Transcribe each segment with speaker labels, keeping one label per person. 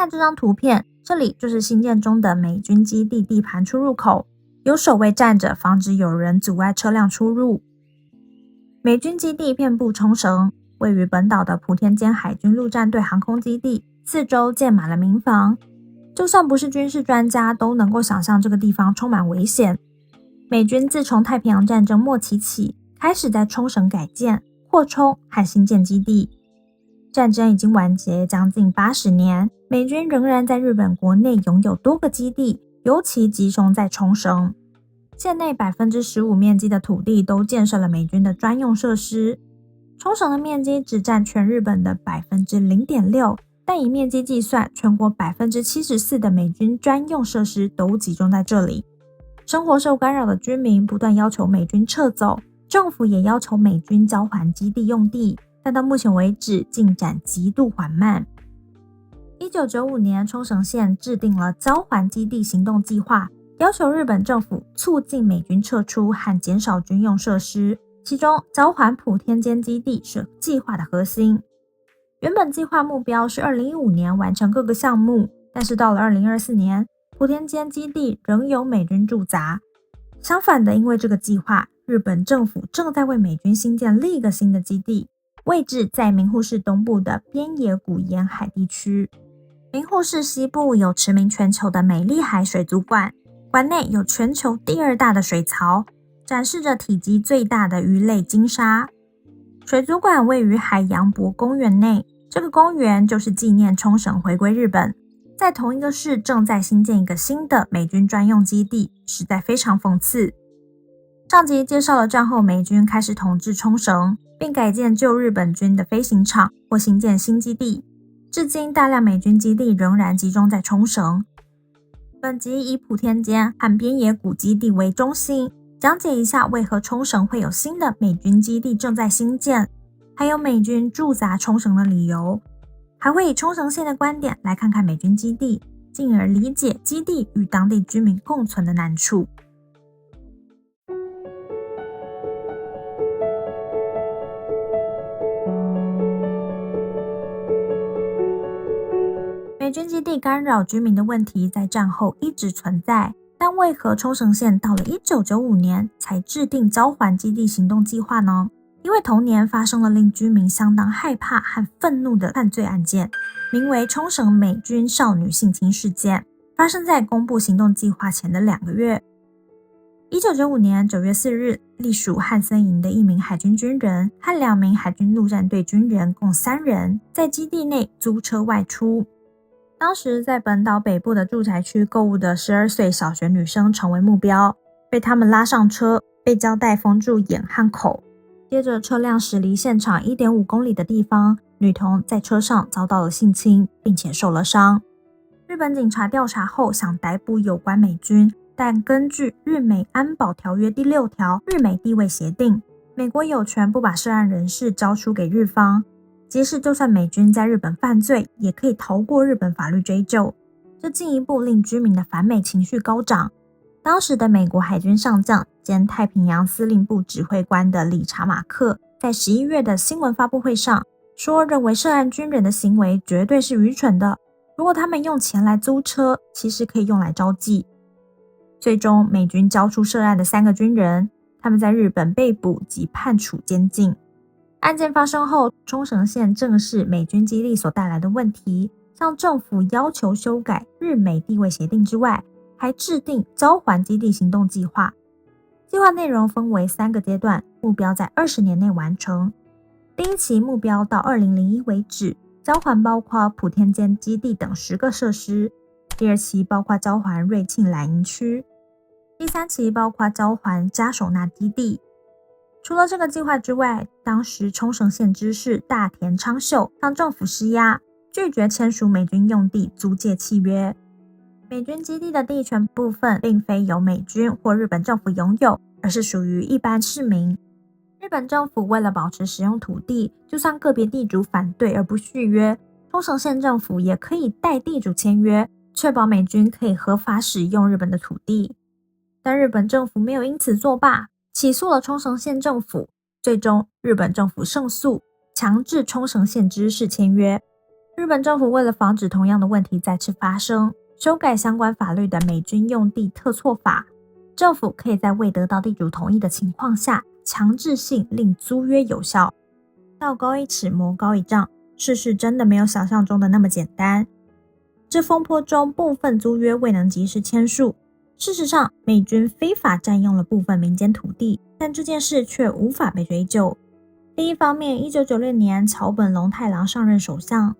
Speaker 1: 看这张图片，这里就是新建中的美军基地地盘出入口，有守卫站着，防止有人阻碍车辆出入。美军基地遍布冲绳，位于本岛的普天间海军陆战队航空基地，四周建满了民房。就算不是军事专家，都能够想象这个地方充满危险。美军自从太平洋战争末期起，开始在冲绳改建、扩充和新建基地。战争已经完结将近80年，美军仍然在日本国内拥有多个基地，尤其集中在冲绳。县内 15% 面积的土地都建设了美军的专用设施。冲绳的面积只占全日本的 0.6%， 但以面积计算，全国 74% 的美军专用设施都集中在这里。生活受干扰的居民不断要求美军撤走，政府也要求美军交还基地用地，但到目前为止进展极度缓慢。1995年，冲绳县制定了交还基地行动计划，要求日本政府促进美军撤出和减少军用设施，其中交还普天间基地是计划的核心。原本计划目标是2015年完成各个项目，但是到了2024年，普天间基地仍有美军驻扎。相反的，因为这个计划，日本政府正在为美军新建另一个新的基地，位置在名护市东部的边野古沿海地区。名护市西部有驰名全球的美丽海水族馆，馆内有全球第2大的水槽，展示着体积最大的鱼类金鲨。水族馆位于海洋博公园内，这个公园就是纪念冲绳回归日本。在同一个市正在新建一个新的美军专用基地，实在非常讽刺。上集介绍了战后美军开始统治冲绳，并改建旧日本军的飞行场或新建新基地。至今大量美军基地仍然集中在冲绳。本集以普天间和边野古基地为中心，讲解一下为何冲绳会有新的美军基地正在兴建，还有美军驻扎冲绳的理由，还会以冲绳县的观点来看看美军基地，进而理解基地与当地居民共存的难处。美军基地干扰居民的问题在战后一直存在，但为何冲绳县到了1995年才制定交还基地行动计划呢？因为同年发生了令居民相当害怕和愤怒的犯罪案件，名为冲绳美军少女性侵事件，发生在公布行动计划前的2个月。1995年9月4日，隶属汉森营的1名海军军人和2名海军陆战队军人共3人，在基地内租车外出。当时在本岛北部的住宅区购物的12岁小学女生成为目标，被他们拉上车，被胶带封住眼和口。接着车辆驶离现场 1.5 公里的地方，女童在车上遭到了性侵，并且受了伤。日本警察调查后想逮捕有关美军，但根据日美安保条约第6条日美地位协定，美国有权不把涉案人士交出给日方，即使就算美军在日本犯罪，也可以逃过日本法律追究。这进一步令居民的反美情绪高涨。当时的美国海军上将兼太平洋司令部指挥官的理查马克在11月的新闻发布会上说，认为涉案军人的行为绝对是愚蠢的，如果他们用钱来租车，其实可以用来招妓。最终美军交出涉案的3个军人，他们在日本被捕及判处监禁。案件发生后，冲绳县正视美军基地所带来的问题，向政府要求修改日美地位协定之外，还制定交还基地行动计划。计划内容分为3个阶段，目标在20年内完成。第一期目标到2001为止，交还包括普天间基地等10个设施。第2期包括交还瑞庆蓝营区。第3期包括交还加手纳基地。除了这个计划之外，当时冲绳县知事大田昌秀向政府施压，拒绝签署美军用地租借契约。美军基地的地权部分并非由美军或日本政府拥有，而是属于一般市民。日本政府为了保持使用土地，就算个别地主反对而不续约，冲绳县政府也可以代地主签约，确保美军可以合法使用日本的土地。但日本政府没有因此作罢，起诉了冲绳县政府，最终日本政府胜诉，强制冲绳县知事签约。日本政府为了防止同样的问题再次发生，修改相关法律的美军用地特措法，政府可以在未得到地主同意的情况下，强制性令租约有效。道高一尺，魔高一丈，事实真的没有想象中的那么简单。这风波中，部分租约未能及时签署。事实上，美军非法占用了部分民间土地，但这件事却无法被追究。另一方面，1996年桥本龙太郎上任首相，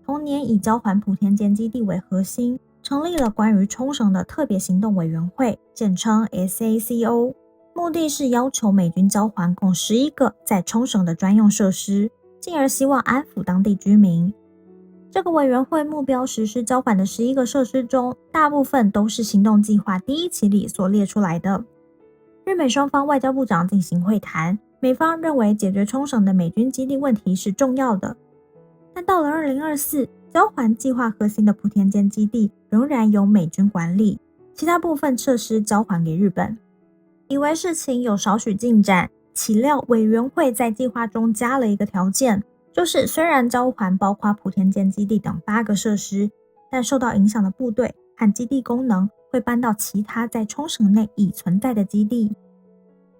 Speaker 1: 同年以交还普天间基地为核心，成立了关于冲绳的特别行动委员会，简称 SACO， 目的是要求美军交还共11个在冲绳的专用设施，进而希望安抚当地居民。这个委员会目标实施交还的11个设施中，大部分都是行动计划第一期里所列出来的。日美双方外交部长进行会谈，美方认为解决冲绳的美军基地问题是重要的，但到了2024，交还计划核心的普天间基地仍然由美军管理，其他部分设施交还给日本。以为事情有少许进展，岂料委员会在计划中加了一个条件，就是虽然交还包括普天间基地等8个设施，但受到影响的部队和基地功能会搬到其他在冲绳内已存在的基地。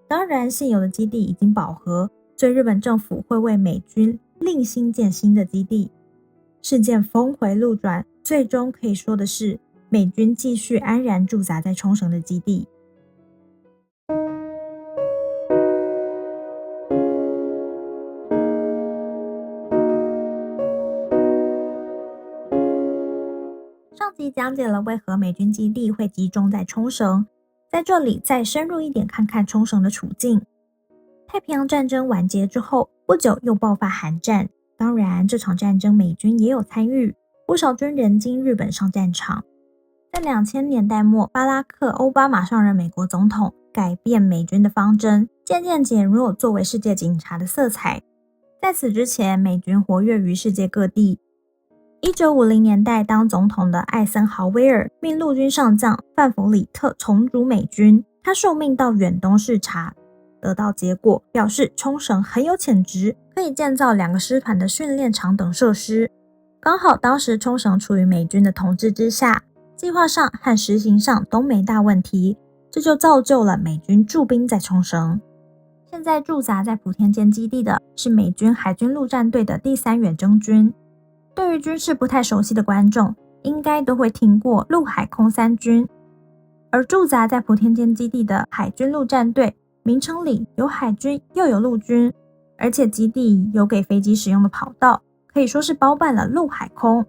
Speaker 1: 当然，现有的基地已经饱和，所以日本政府会为美军另新建新的基地。事件峰回路转，最终可以说的是，美军继续安然驻扎在冲绳的基地。上集讲解了为何美军基地会集中在冲绳，在这里再深入一点看看冲绳的处境。太平洋战争完结之后，不久又爆发韩战，当然这场战争美军也有参与，不少军人经日本上战场。在2000年代末，巴拉克·奥巴马上任美国总统，改变美军的方针，渐渐减弱作为世界警察的色彩。在此之前，美军活跃于世界各地。1950年代，当总统的艾森豪威尔命陆军上将范弗里特重组美军，他受命到远东视察，得到结果，表示冲绳很有潜质，可以建造2个师团的训练场等设施。刚好当时冲绳处于美军的统治之下，计划上和实行上都没大问题，这就造就了美军驻兵在冲绳。现在驻扎在普天间基地的是美军海军陆战队的第3远征军。对于军事不太熟悉的观众，应该都会听过陆海空三军。而驻扎在普天间基地的海军陆战队，名称里有海军又有陆军，而且基地有给飞机使用的跑道，可以说是包办了陆海空。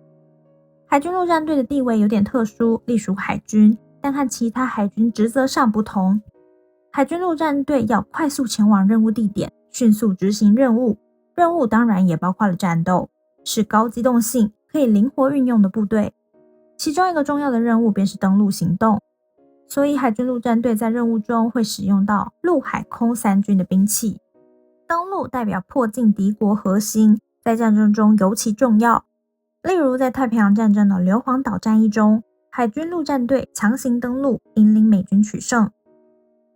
Speaker 1: 海军陆战队的地位有点特殊，隶属海军，但和其他海军职责上不同。海军陆战队要快速前往任务地点，迅速执行任务，任务当然也包括了战斗，是高机动性可以灵活运用的部队。其中一个重要的任务便是登陆行动，所以海军陆战队在任务中会使用到陆海空三军的兵器。登陆代表迫近敌国核心，在战争中尤其重要。例如在太平洋战争的硫磺岛战役中，海军陆战队强行登陆，引领美军取胜。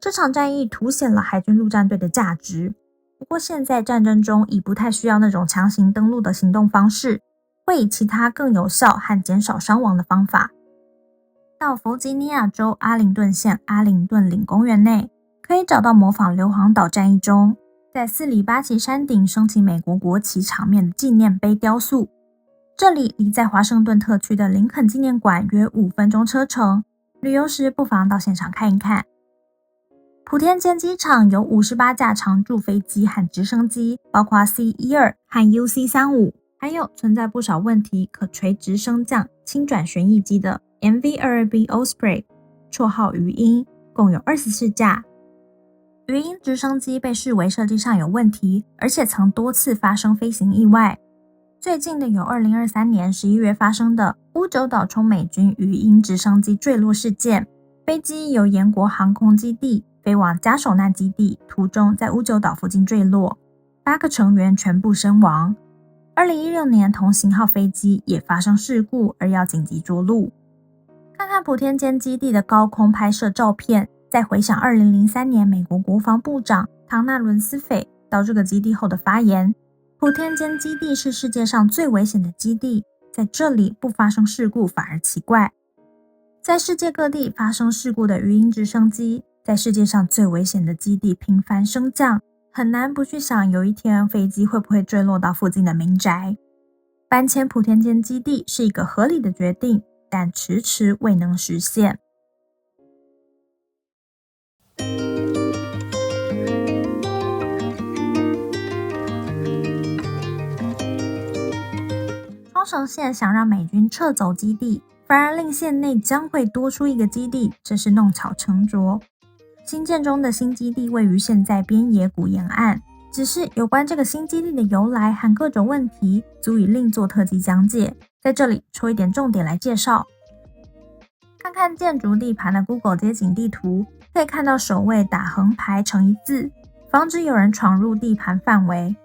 Speaker 1: 这场战役凸显了海军陆战队的价值。不过现在战争中已不太需要那种强行登陆的行动方式，会以其他更有效和减少伤亡的方法。到弗吉尼亚州阿灵顿县阿灵顿岭公园内，可以找到模仿硫磺岛战役中在4里巴奇山顶升起美国国旗场面的纪念碑雕塑。这里离在华盛顿特区的林肯纪念馆约5分钟车程，旅游时不妨到现场看一看。普天间机场有58架常驻飞机和直升机，包括 C-12 和 UC-35， 还有存在不少问题可垂直升降轻转旋翼机的 MV-22B Osprey， 绰号鱼鹰，共有24架。鱼鹰直升机被视为设计上有问题，而且曾多次发生飞行意外。最近的有2023年11月发生的乌九岛冲美军鱼鹰直升机坠落事件，飞机由延国航空基地飞往加手纳基地，途中在乌九岛附近坠落，8个成员全部身亡。2016年同型号飞机也发生事故，而要紧急着陆。看看普天间基地的高空拍摄照片，再回想2003年美国国防部长唐纳伦斯斐到这个基地后的发言，普天间基地是世界上最危险的基地，在这里不发生事故反而奇怪。在世界各地发生事故的鱼鹰直升机，在世界上最危险的基地频繁升降，很难不去想有一天飞机会不会坠落到附近的民宅。搬迁普天间基地是一个合理的决定，但迟迟未能实现。冲绳县想让美军撤走基地，反而令县内将会多出一个基地，这是弄巧成拙。新建中的新基地位于现在边野古沿岸，只是有关这个新基地的由来和各种问题，足以另做特辑讲解。在这里抽一点重点来介绍。看看建筑地盘的 Google 街景地图，可以看到守卫打横排成一字，防止有人闯入地盘范围。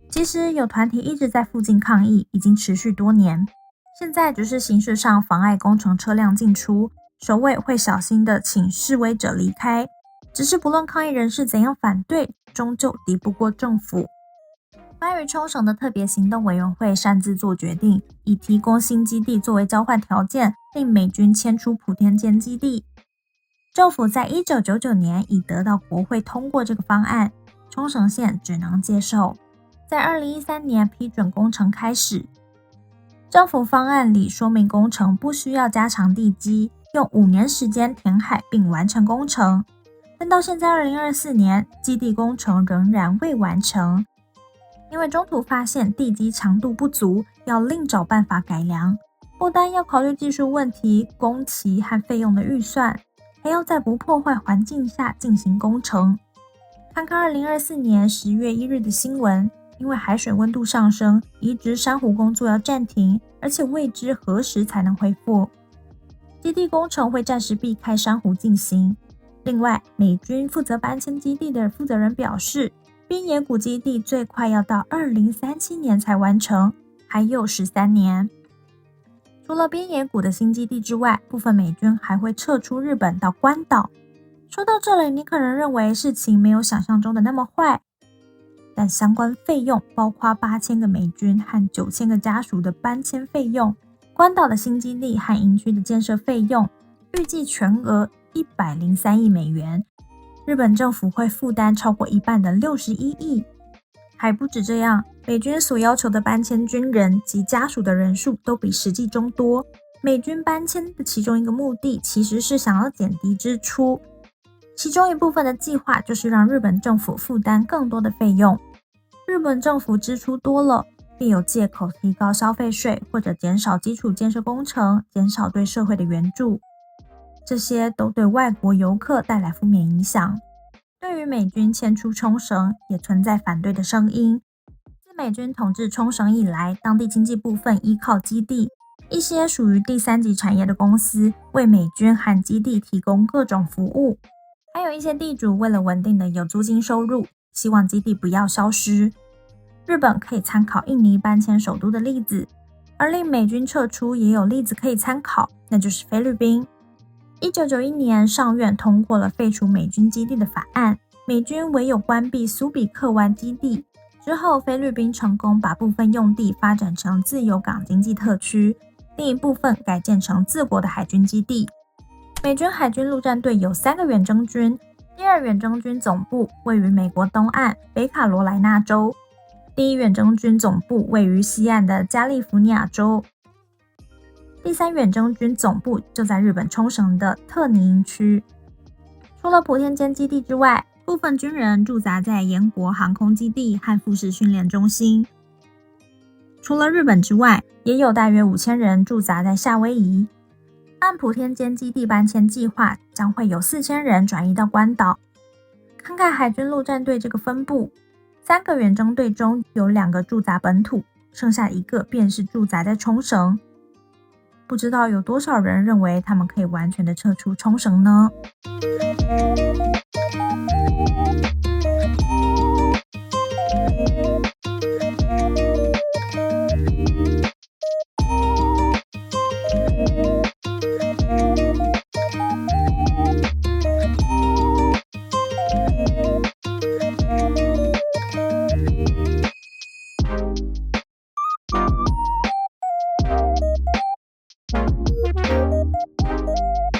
Speaker 1: 其实有团体一直在附近抗议，已经持续多年。现在只是形式上妨碍工程车辆进出，守卫会小心地请示威者离开。只是不论抗议人士怎样反对，终究敌不过政府。关于冲绳的特别行动委员会擅自做决定，以提供新基地作为交换条件，令美军迁出普天间基地。政府在1999年已得到国会通过这个方案，冲绳县只能接受。在2013年批准工程开始。政府方案里说明工程不需要加长地基，用5年时间填海并完成工程。但到现在2024年，基地工程仍然未完成，因为中途发现地基强度不足，要另找办法改良。不单要考虑技术问题、工期和费用的预算，还要在不破坏环境下进行工程。看看2024年10月1日的新闻，因为海水温度上升，移植珊瑚工作要暂停，而且未知何时才能恢复。基地工程会暂时避开珊瑚进行。另外，美军负责搬迁基地的负责人表示，边野古基地最快要到2037年才完成，还有13年。除了边野古的新基地之外，部分美军还会撤出日本到关岛。说到这里，你可能认为事情没有想象中的那么坏，但相关费用包括8000个美军和9000个家属的搬迁费用，关岛的新基地和营区的建设费用，预计全额103亿美元，日本政府会负担超过一半的61亿。还不止这样，美军所要求的搬迁军人及家属的人数都比实际中多。美军搬迁的其中一个目的其实是想要减低支出，其中一部分的计划就是让日本政府负担更多的费用。日本政府支出多了，便有借口提高消费税或者减少基础建设工程，减少对社会的援助。这些都对外国游客带来负面影响。对于美军迁出冲绳，也存在反对的声音。自美军统治冲绳以来，当地经济部分依靠基地，一些属于第3级产业的公司为美军和基地提供各种服务，还有一些地主为了稳定的有租金收入，希望基地不要消失。日本可以参考印尼搬迁首都的例子，而令美军撤出也有例子可以参考，那就是菲律宾。1991年，上院通过了废除美军基地的法案，美军唯有关闭苏比克湾基地。之后，菲律宾成功把部分用地发展成自由港经济特区，另一部分改建成自国的海军基地。美军海军陆战队有3个远征军，第2远征军总部位于美国东岸北卡罗来纳州，第1远征军总部位于西岸的加利福尼亚州，第3远征军总部就在日本冲绳的特尼营区。除了普天间基地之外，部分军人驻扎在岩国航空基地和富士训练中心。除了日本之外，也有大约5000人驻扎在夏威夷。按普天间基地搬迁计划，将会有4000人转移到关岛。看看海军陆战队这个分布，3个远征队中有2个驻扎本土，剩下1个便是驻扎在冲绳。不知道有多少人认为他们可以完全的撤出冲绳呢？